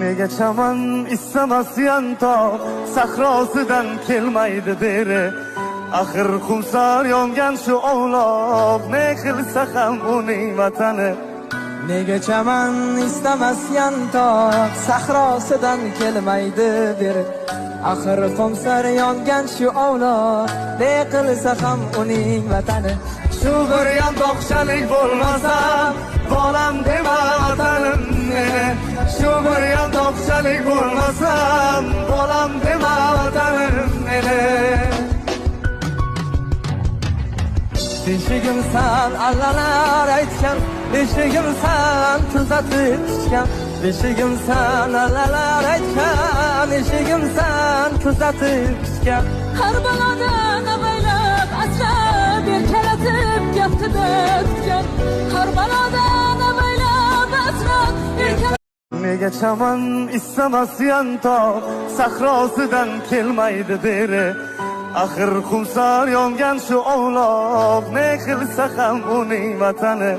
Nega chaman istamas yantoq sahrosidan kelmaydi beri. Axir xumsar yongan shu ovloq, ne qilsa ham uning vatani. Nega chaman istamas yantoq sahrosidan kelmaydi beri. Axir xumsar yongan shu ovloq, ne qilsa ham uning vatani. Shu bir yantoqchalik bo'lmasa, bolam dema vatanim meni. Shu bir yantoqchalik bo'lmasa, bolam dema vatanim meni. Beshigimsan allalar aytgan, beshigimsan tuzatib tushgan. Beshigimsan allalar aytgan, beshigimsan tuzatib tushgan. Har balodan avaylab asrab erkalatib gaptida tutgan. Har balodan avaylab asrab erkalatib. Nega chaman istamas yantoq sahrosidan kelmaydi beri. Axir xumsar yongan shu ovloq, ne qilsa ham uning vatani.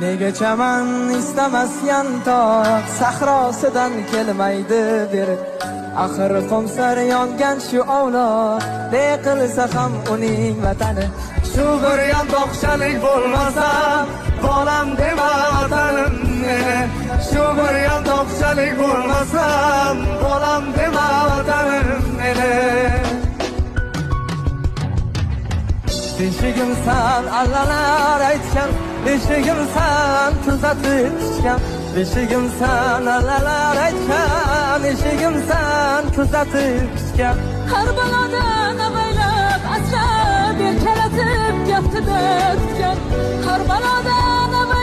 Nega chaman istamas yantoq sahrosidan kelmaydi beri. Axir xumsar yongan shu ovloq, ne qilsa ham uning vatani. Shu bir yantoqchalik bo'lmasa, bolam dema vatanim meni. Shu bir yantoqchalik bo'lmasa, bolam dema vatanim meni. Beshigimsan allalar aytgan, beshigimsan tuzatib tushgan. Beshigimsan allalar aytgan, beshigimsan tuzatib tushgan. Har balodan avaylab asrab erkalatib gaptida tutgan. Har balodan avaylab